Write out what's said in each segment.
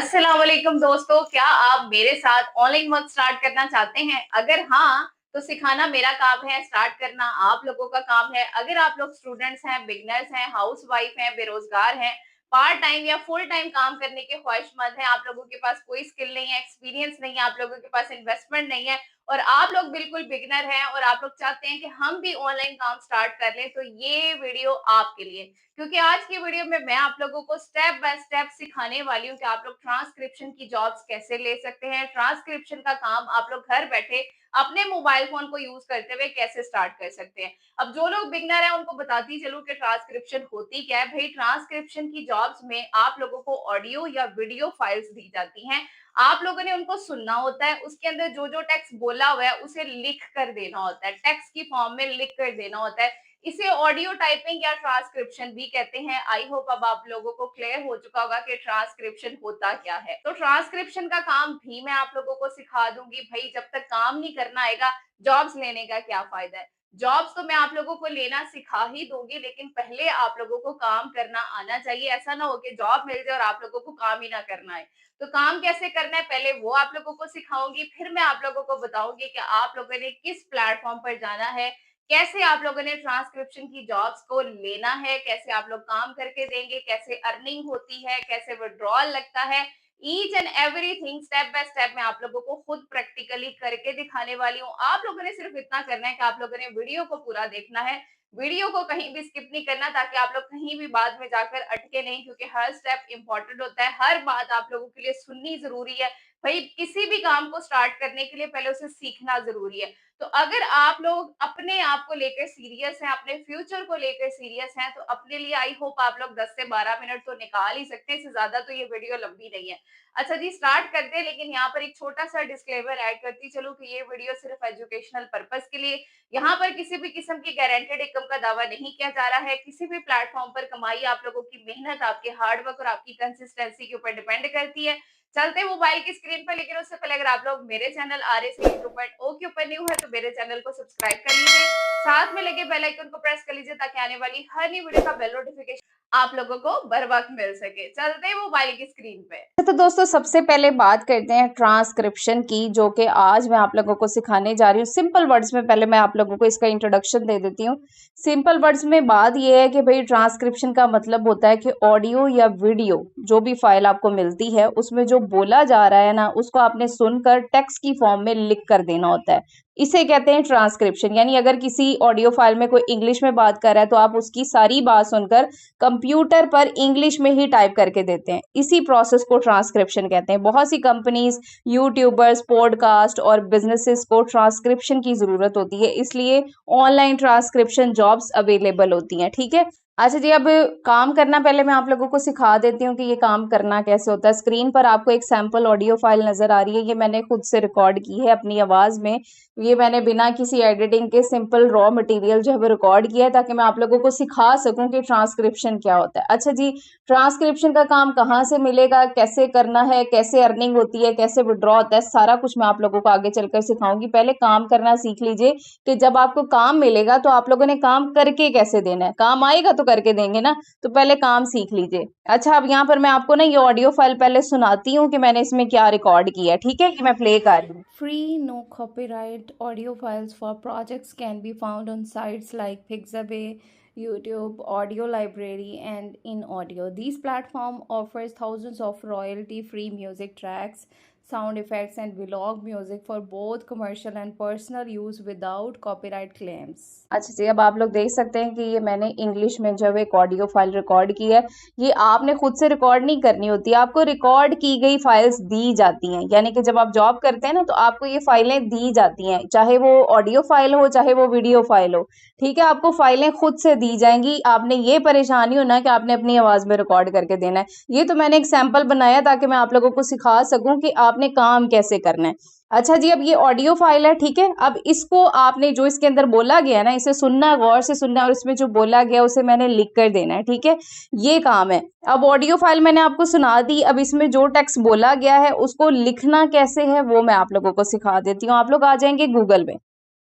अस्सलाम वालेकुम दोस्तों, क्या आप मेरे साथ ऑनलाइन वर्क स्टार्ट करना चाहते हैं? अगर हाँ, तो सिखाना मेरा काम है, स्टार्ट करना आप लोगों का काम है। अगर आप लोग स्टूडेंट्स हैं, बिगिनर्स हैं, हाउसवाइफ हैं, बेरोजगार हैं, पार्ट टाइम या फुल टाइम काम करने के ख्वाहिशमंद हैं, आप लोगों के पास कोई स्किल नहीं है, एक्सपीरियंस नहीं है, आप लोगों के पास इन्वेस्टमेंट नहीं है और आप लोग बिल्कुल बिगिनर हैं और आप लोग चाहते हैं कि हम भी ऑनलाइन काम स्टार्ट कर लें, तो ये वीडियो आपके लिए। क्योंकि आज की वीडियो में मैं आप लोगों को स्टेप बाय स्टेप सिखाने वाली हूँ कि आप लोग ट्रांसक्रिप्शन की जॉब्स कैसे ले सकते हैं। ट्रांसक्रिप्शन का काम आप लोग घर बैठे अपने मोबाइल फोन को यूज करते हुए कैसे स्टार्ट कर सकते हैं। अब जो लोग बिगनर हैं उनको बताती चलूं कि ट्रांसक्रिप्शन होती क्या है। भाई, ट्रांसक्रिप्शन की जॉब्स में आप लोगों को ऑडियो या वीडियो फाइल्स दी जाती हैं। आप लोगों ने उनको सुनना होता है, उसके अंदर जो जो टेक्स्ट बोला हुआ है उसे लिख कर देना होता है, टेक्स्ट की फॉर्म में लिख कर देना होता है। इसे ऑडियो टाइपिंग या ट्रांसक्रिप्शन भी कहते हैं। आई होप अब आप लोगों को क्लियर हो चुका होगा कि ट्रांसक्रिप्शन होता क्या है। तो ट्रांसक्रिप्शन का काम भी मैं आप लोगों को सिखा दूंगी। भाई, जब तक काम नहीं करना आएगा, जॉब्स लेने का क्या फायदा है। जॉब्स तो मैं आप लोगों को लेना सिखा ही दूंगी, लेकिन पहले आप लोगों को काम करना आना चाहिए। ऐसा ना हो कि जॉब मिल जाए और आप लोगों को काम ही ना करना है। तो काम कैसे करना है पहले वो आप लोगों को सिखाऊंगी, फिर मैं आप लोगों को बताऊंगी कि आप लोगों ने किस प्लेटफॉर्म पर जाना है, कैसे आप लोगों ने ट्रांसक्रिप्शन की जॉब्स को लेना है, कैसे आप लोग काम करके देंगे, कैसे अर्निंग होती है, कैसे विड्रॉल लगता है। Each and everything step by step मैं आप लोगों को खुद प्रैक्टिकली करके दिखाने वाली हूँ। आप लोगों ने सिर्फ इतना करना है कि आप लोगों ने वीडियो को पूरा देखना है, वीडियो को कहीं भी स्किप नहीं करना, ताकि आप लोग कहीं भी बाद में जाकर अटके नहीं, क्योंकि हर स्टेप इंपॉर्टेंट होता है, हर बात आप लोगों के लिए सुननी जरूरी है। भाई, किसी भी काम को स्टार्ट करने के लिए पहले उसे सीखना जरूरी है। तो अगर आप लोग अपने आप को लेकर सीरियस हैं, अपने फ्यूचर को लेकर सीरियस हैं, तो अपने लिए आई होप आप लोग 10 से 12 मिनट तो निकाल ही सकते हैं। इससे ज्यादा तो ये वीडियो लंबी नहीं है। अच्छा जी, स्टार्ट करते हैं, लेकिन यहाँ पर एक छोटा सा डिस्क्लेमर ऐड करती चलूं कि ये वीडियो सिर्फ एजुकेशनल पर्पस के लिए, यहाँ पर किसी भी किस्म की गारंटेड इनकम का दावा नहीं किया जा रहा है। किसी भी प्लेटफॉर्म पर कमाई आप लोगों की मेहनत, आपके हार्डवर्क और आपकी कंसिस्टेंसी के ऊपर डिपेंड करती है। चलते मोबाइल की स्क्रीन पर, लेकिन उससे पहले अगर आप लोग मेरे चैनल RSK2.0 के ऊपर न्यू है तो मेरे चैनल को सब्सक्राइब कर लीजिए, साथ में लगे बेल आइकन को प्रेस कर लीजिए, ताकि आने वाली हर नई वीडियो का बेल नोटिफिकेशन आप लोगों को बर वक्त मिल सके। चलते मोबाइल की स्क्रीन पे। तो दोस्तों सबसे पहले बात करते हैं ट्रांसक्रिप्शन की, जो कि आज मैं आप लोगों को सिखाने जा रही हूँ। सिंपल वर्ड्स में पहले मैं आप लोगों को इसका इंट्रोडक्शन दे देती हूँ। सिंपल वर्ड्स में बात यह है कि भाई ट्रांसक्रिप्शन का मतलब होता है कि ऑडियो या वीडियो जो भी फाइल आपको मिलती है उसमें जो बोला जा रहा है ना, उसको आपने सुनकर टेक्स्ट की फॉर्म में लिख कर देना होता है। इसे कहते हैं ट्रांसक्रिप्शन। यानी अगर किसी ऑडियो फाइल में कोई इंग्लिश में बात कर रहा है तो आप उसकी सारी बात सुनकर कंप्यूटर पर इंग्लिश में ही टाइप करके देते हैं। इसी प्रोसेस को ट्रांसक्रिप्शन कहते हैं। बहुत सी कंपनीज, यूट्यूबर्स, पॉडकास्ट और बिजनेसेस को ट्रांसक्रिप्शन की जरूरत होती है, इसलिए ऑनलाइन ट्रांसक्रिप्शन जॉब्स अवेलेबल होती हैं। ठीक है। अच्छा जी, अब काम करना पहले मैं आप लोगों को सिखा देती हूँ कि ये काम करना कैसे होता है। स्क्रीन पर आपको एक सैंपल ऑडियो फाइल नजर आ रही है। ये मैंने खुद से रिकॉर्ड की है अपनी आवाज में। ये मैंने बिना किसी एडिटिंग के सिंपल रॉ मटेरियल जो है वो रिकॉर्ड किया है, ताकि मैं आप लोगों को सिखा सकूं कि ट्रांसक्रिप्शन क्या होता है। अच्छा जी, ट्रांसक्रिप्शन का काम कहाँ से मिलेगा, कैसे करना है, कैसे अर्निंग होती है, कैसे विड्रॉ होता है, सारा कुछ मैं आप लोगों को आगे चलकर सिखाऊंगी। पहले काम करना सीख लीजिए कि जब आपको काम मिलेगा तो आप लोगों ने काम करके कैसे देना है। काम आएगा तो करके देंगे ना, तो पहले काम सीख लीजिए। अच्छा, अब यहाँ पर मैं आपको ना ये ऑडियो फाइल पहले सुनाती हूँ कि मैंने इसमें क्या रिकॉर्ड किया है। ठीक है, ये मैं प्ले कर रही हूँ। Free, no copyright audio files for projects can be found on sites like Pixabay, YouTube, Audio Library, and InAudio. These platform offers thousands of royalty-free music tracks, sound effects, and vlog music for both commercial and personal use without copyright claims. अच्छा जी, अब आप लोग देख सकते हैं कि ये मैंने इंग्लिश में जो है एक ऑडियो फाइल रिकॉर्ड की है। ये आपने खुद से रिकॉर्ड नहीं करनी होती, आपको रिकॉर्ड की गई फाइल्स दी जाती हैं। यानी कि जब आप जॉब करते हैं ना, तो आपको ये फाइलें दी जाती हैं, चाहे वो ऑडियो फाइल हो चाहे वो वीडियो फाइल हो। ठीक है, आपको फाइलें खुद से दी जाएंगी। आपने ये परेशानी हो ना कि आपने अपनी आवाज में रिकॉर्ड करके देना है। ये तो मैंने एक सैंपल बनाया ताकि मैं आप लोगों को सिखा सकूं कि आपने काम कैसे करना है। अच्छा जी, अब ये ऑडियो फाइल है। ठीक है, अब इसको आपने जो इसके अंदर बोला गया है ना, इसे सुनना, गौर से सुनना, और इसमें जो बोला गया उसे मैंने लिख कर देना है। ठीक है, ये काम है। अब ऑडियो फाइल मैंने आपको सुना दी, अब इसमें जो टेक्स्ट बोला गया है उसको लिखना कैसे है वो मैं आप लोगों को सिखा देती हूँ। आप लोग आ जाएंगे गूगल में।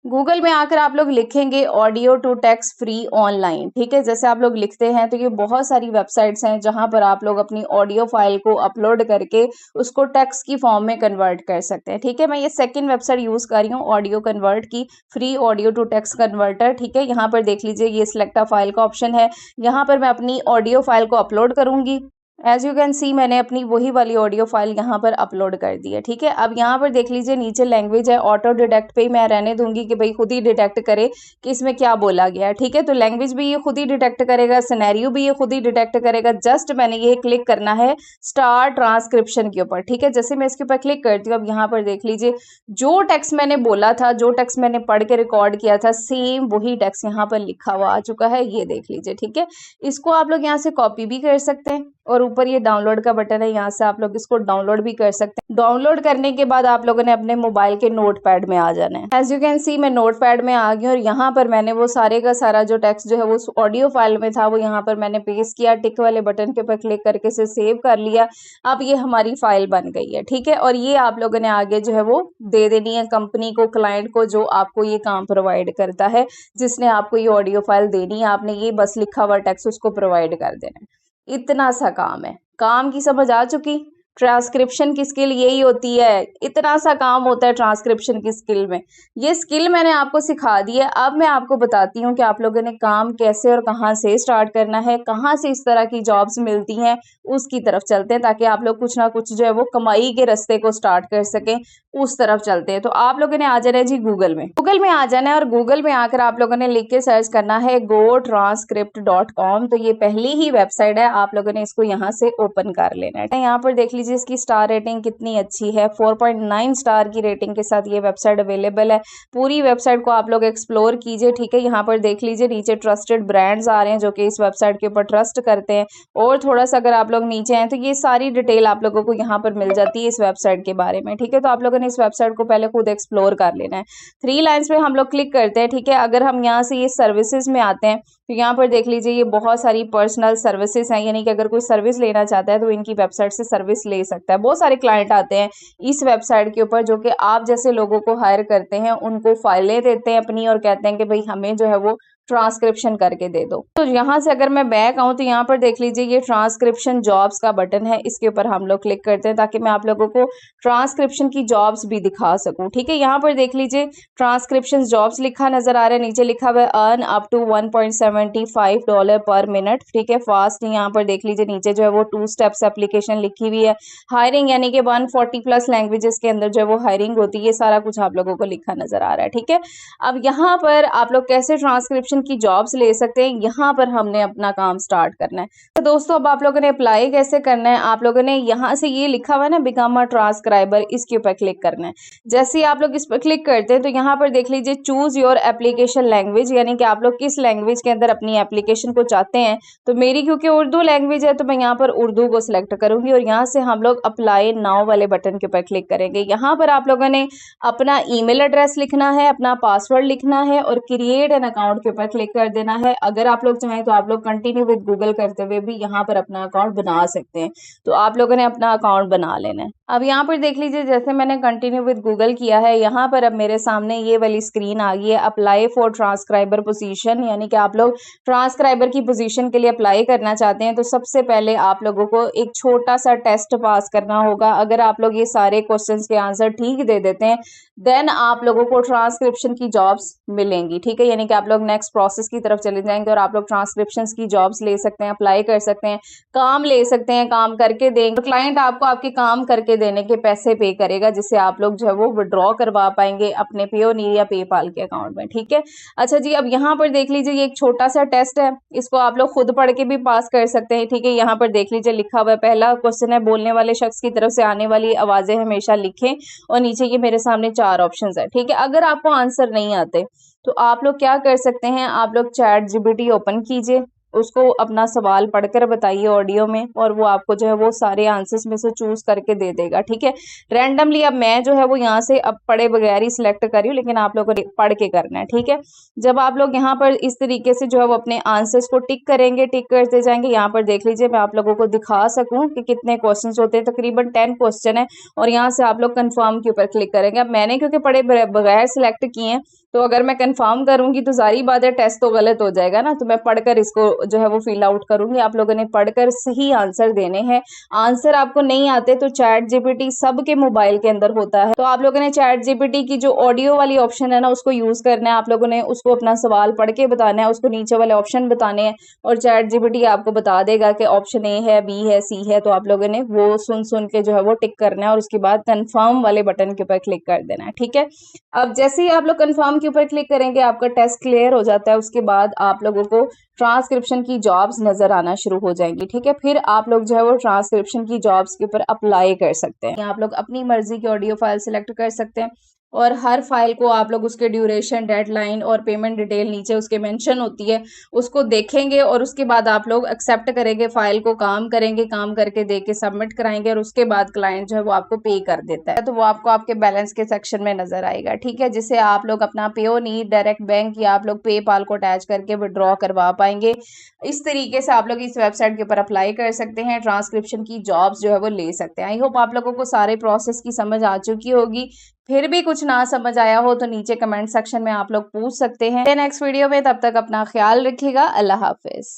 गूगल में आकर आप लोग लिखेंगे audio to text free online, ठीक है। जैसे आप लोग लिखते हैं तो ये बहुत सारी वेबसाइट्स हैं जहां पर आप लोग अपनी ऑडियो फाइल को अपलोड करके उसको टेक्स्ट की फॉर्म में कन्वर्ट कर सकते हैं, ठीक है। मैं ये सेकंड वेबसाइट यूज़ कर रही हूँ ऑडियो कन्वर्ट की, free audio to text converter, ठीक है। यहाँ पर देख लीजिए ये सिलेक्ट अ फाइल का ऑप्शन है, यहाँ पर मैं अपनी ऑडियो फाइल को अपलोड करूँगी। एज यू कैन सी मैंने अपनी वही वाली ऑडियो फाइल यहाँ पर अपलोड कर दी है, ठीक है। अब यहाँ पर देख लीजिए नीचे लैंग्वेज है, ऑटो डिटेक्ट पे मैं रहने दूंगी कि भाई खुद ही डिटेक्ट करे कि इसमें क्या बोला गया है, ठीक है। तो लैंग्वेज भी ये खुद ही डिटेक्ट करेगा, सिनेरियो भी ये खुद ही डिटेक्ट करेगा। जस्ट मैंने ये क्लिक करना है स्टार्ट ट्रांसक्रिप्शन के ऊपर, ठीक है। जैसे मैं इसके ऊपर क्लिक करती हूँ, अब यहाँ पर देख लीजिए जो टेक्स्ट मैंने बोला था, जो टेक्स्ट मैंने पढ़ के रिकॉर्ड किया था, सेम वही टेक्स्ट यहाँ पर लिखा हुआ आ चुका है, ये देख लीजिए, ठीक है। इसको आप लोग यहाँ से कॉपी भी कर सकते हैं और ऊपर ये डाउनलोड का बटन है, यहाँ से आप लोग इसको डाउनलोड भी कर सकते हैं। डाउनलोड करने के बाद आप लोगों ने अपने मोबाइल के नोटपैड में आ जाना है। एज यू कैन सी मैं नोटपैड में आ गई और यहाँ पर मैंने वो सारे का सारा जो टेक्स्ट जो है वो ऑडियो फाइल में था वो यहाँ पर मैंने पेस्ट किया, टिक वाले बटन के ऊपर क्लिक करके इसे सेव कर लिया। अब ये हमारी फाइल बन गई है, ठीक है। और ये आप लोगों ने आगे जो है वो दे देनी है कंपनी को, क्लाइंट को, जो आपको ये काम प्रोवाइड करता है, जिसने आपको ये ऑडियो फाइल देनी है। आपने ये बस लिखा हुआ टेक्स्ट उसको प्रोवाइड कर देना है। इतना सा काम है। काम की समझ आ चुकी। ट्रांसक्रिप्शन की स्किल यही होती है, इतना सा काम होता है ट्रांसक्रिप्शन की स्किल में। ये स्किल मैंने आपको सिखा दी है। अब मैं आपको बताती हूँ कि आप लोगों ने काम कैसे और कहाँ से स्टार्ट करना है, कहाँ से इस तरह की जॉब्स मिलती हैं, उसकी तरफ चलते हैं ताकि आप लोग कुछ ना कुछ जो है वो कमाई के रास्ते को स्टार्ट कर सकें, उस तरफ चलते हैं। तो आप लोगों ने आ जाना है जी गूगल में, गूगल में आ जाना है और गूगल में आकर आप लोगों ने लिख के सर्च करना है gotranscript.com। तो ये पहली ही वेबसाइट है, आप लोगों ने इसको यहाँ से ओपन कर लेना है। यहाँ पर देख लीजिए इसकी स्टार रेटिंग कितनी अच्छी है, 4.9 स्टार की रेटिंग के साथ ये वेबसाइट अवेलेबल है। पूरी वेबसाइट को आप लोग एक्सप्लोर कीजिए, ठीक है। यहाँ पर देख लीजिए नीचे ट्रस्टेड ब्रांड्स आ रहे हैं जो कि इस वेबसाइट के ऊपर ट्रस्ट करते हैं। और थोड़ा सा अगर आप लोग नीचे हैं तो ये सारी डिटेल आप लोगों को यहाँ पर मिल जाती है इस वेबसाइट के बारे में, ठीक है। तो आप लोगों ने इस वेबसाइट को पहले खुद एक्सप्लोर कर लेना है। 3 लाइन्स पे हम लोग क्लिक करते हैं, ठीक है। अगर हम यहाँ से ये सर्विसेज में आते हैं तो यहाँ पर देख लीजिए ये बहुत सारी पर्सनल सर्विसेज हैं, यानी कि अगर कोई सर्विस लेना चाहता है तो इनकी वेबसाइट से सर्विस ले सकता है। बहुत सारे क्लाइंट आते हैं इस वेबसाइट के ऊपर जो कि आप जैसे लोगों को हायर करते हैं, उनको फाइलें देते हैं अपनी और कहते हैं कि भाई हमें जो है वो ट्रांसक्रिप्शन करके दे दो। तो यहाँ से अगर मैं बैक आऊँ तो यहाँ पर देख लीजिए ये ट्रांसक्रिप्शन जॉब्स का बटन है, इसके ऊपर हम लोग क्लिक करते हैं ताकि मैं आप लोगों को ट्रांसक्रिप्शन की जॉब्स भी दिखा सकूं, ठीक है। यहाँ पर देख लीजिए ट्रांसक्रिप्शन जॉब्स लिखा नजर आ रहा है, नीचे लिखा हुआ है अर्न अप टू $1.75 पर मिनट, ठीक है। फास्ट यहाँ पर देख लीजिए नीचे जो है वो 2 स्टेप्स एप्लीकेशन लिखी हुई है। हायरिंग यानी कि 140+ लैंग्वेजेस के अंदर जो है वो हायरिंग होती है, ये सारा कुछ आप लोगों को लिखा नजर आ रहा है, ठीक है। अब यहाँ पर आप लोग कैसे ट्रांसक्रिप्शन की जॉब्स ले सकते हैं, यहाँ पर हमने अपना काम स्टार्ट करना है। तो दोस्तों अब आप लोगों ने अप्लाई कैसे करना है, आप लोगों ने यहाँ से ये लिखा हुआ है ना बिकम अ ट्रांसक्राइबर, इसके ऊपर क्लिक करना है। जैसे ही आप लोग इस पर क्लिक करते हैं तो यहाँ पर देख लीजिए चूज योर एप्लीकेशन लैंग्वेज, यानी कि आप लोग किस लैंग्वेज के अंदर अपनी एप्लीकेशन को चाहते हैं। तो मेरी क्योंकि उर्दू लैंग्वेज है तो मैं यहाँ पर उर्दू को सिलेक्ट करूंगी और यहाँ से हम लोग अप्लाई नाउ वाले बटन के ऊपर क्लिक करेंगे। यहाँ पर आप लोगों ने अपना ईमेल एड्रेस लिखना है, अपना पासवर्ड लिखना है और क्रिएट एन अकाउंट के ऊपर क्लिक कर देना है। अगर आप लोग चाहें तो आप लोग कंटिन्यू विद गूगल करते हुए भी यहाँ पर अपना अकाउंट बना सकते हैं। तो आप लोगों ने अपना अकाउंट बना लेना है। अब यहाँ पर देख लीजिए जैसे मैंने कंटिन्यू विद गूगल किया है, यहाँ पर अब मेरे सामने ये वाली स्क्रीन आ गई है अप्लाई फॉर ट्रांसक्राइबर पोजीशन, यानी कि आप लोग ट्रांसक्राइबर की पोजीशन के लिए अप्लाई करना चाहते हैं। तो सबसे पहले आप लोगों को एक छोटा सा टेस्ट पास करना होगा। अगर आप लोग ये सारे क्वेश्चंस के आंसर ठीक दे देते हैं देन आप लोगों को ट्रांसक्रिप्शन की जॉब्स मिलेंगी, ठीक है। यानी कि आप लोग नेक्स्ट प्रोसेस की तरफ चले जाएंगे और आप लोग ट्रांसक्रिप्शन की जॉब्स ले सकते हैं, अप्लाई कर सकते हैं, काम ले सकते हैं, काम करके देंगे। क्लाइंट आपको आपके काम करके देने के पैसे पे करेगा, जिससे आप लोग जो है वो विड्रॉ करवा पाएंगे अपने पेयोनीर या पेपाल के अकाउंट में, ठीक है। अच्छा जी, अब यहाँ पर देख लीजिए ये एक छोटा सा टेस्ट है, इसको आप लोग खुद पढ़ के भी पास कर सकते हैं, ठीक है। यहाँ पर देख लीजिए लिखा हुआ है पहला क्वेश्चन है बोलने वाले शख्स की तरफ से आने वाली आवाजें हमेशा लिखें और नीचे ये मेरे सामने 4 ऑप्शंस है, ठीक है। अगर आपको आंसर नहीं आते तो आप लोग क्या कर सकते हैं, आप लोग चैट जीपीटी ओपन कीजिए, उसको अपना सवाल पढ़कर बताइए ऑडियो में और वो आपको जो है वो सारे आंसर्स में से चूज करके दे देगा, ठीक है। रैंडमली अब मैं जो है वो यहाँ से अब पढ़े बगैर ही सिलेक्ट करी हूँ, लेकिन आप लोगों को पढ़ के करना है, ठीक है। जब आप लोग यहाँ पर इस तरीके से जो है वो अपने आंसर्स को टिक करेंगे, टिक करते जाएंगे। यहाँ पर देख लीजिए मैं आप लोगों को दिखा सकूँ कि कितने क्वेश्चन होते हैं, तकरीबन 10 क्वेश्चन है और यहाँ से आप लोग कन्फर्म के ऊपर क्लिक करेंगे। अब मैंने क्योंकि पढ़े बगैर सिलेक्ट किए हैं तो अगर मैं कंफर्म करूंगी तो सारी बात है टेस्ट तो गलत हो जाएगा ना, तो मैं पढ़कर इसको जो है वो फिल आउट करूंगी। आप लोगों ने पढ़कर सही आंसर देने हैं। आंसर आपको नहीं आते तो चैट जीपीटी सबके मोबाइल के अंदर होता है, तो आप लोगों ने चैट जीपीटी की जो ऑडियो वाली ऑप्शन है ना उसको यूज करना है। आप लोगों ने उसको अपना सवाल पढ़ के बताना है, उसको नीचे वाले ऑप्शन बताने हैं और चैट जीपीटी आपको बता देगा कि ऑप्शन ए है, बी है, सी है। तो आप लोगों ने वो सुन सुन के जो है वो टिक करना है और उसके बाद कंफर्म वाले बटन के ऊपर क्लिक कर देना है। ठीक है, अब जैसे ही आप लोग कंफर्म के ऊपर क्लिक करेंगे आपका टेस्ट क्लियर हो जाता है। उसके बाद आप लोगों को ट्रांसक्रिप्शन की जॉब्स नजर आना शुरू हो जाएंगी। ठीक है, फिर आप लोग जो है वो ट्रांसक्रिप्शन की जॉब्स के ऊपर अप्लाई कर सकते हैं। आप लोग अपनी मर्जी की ऑडियो फाइल सिलेक्ट कर सकते हैं और हर फाइल को आप लोग उसके ड्यूरेशन, डेडलाइन और पेमेंट डिटेल नीचे उसके मेंशन होती है, उसको देखेंगे और उसके बाद आप लोग एक्सेप्ट करेंगे फाइल को, काम करेंगे, काम करके दे के सबमिट कराएंगे और उसके बाद क्लाइंट जो है वो आपको पे कर देता है। तो वो आपको आपके बैलेंस के सेक्शन में नजर आएगा। ठीक है, जिसे आप लोग अपना पेओ नीड, डायरेक्ट बैंक या आप लोग पेपाल को अटैच करके विड्रॉ करवा पाएंगे। इस तरीके से आप लोग इस वेबसाइट के ऊपर अप्लाई कर सकते हैं, ट्रांसक्रिप्शन की जॉब्स जो है वो ले सकते हैं। आई होप आप लोगों को सारे प्रोसेस की समझ आ चुकी होगी। फिर भी कुछ ना समझ आया हो तो नीचे कमेंट सेक्शन में आप लोग पूछ सकते हैं। नेक्स्ट वीडियो में, तब तक अपना ख्याल रखिएगा। अल्लाह हाफिज।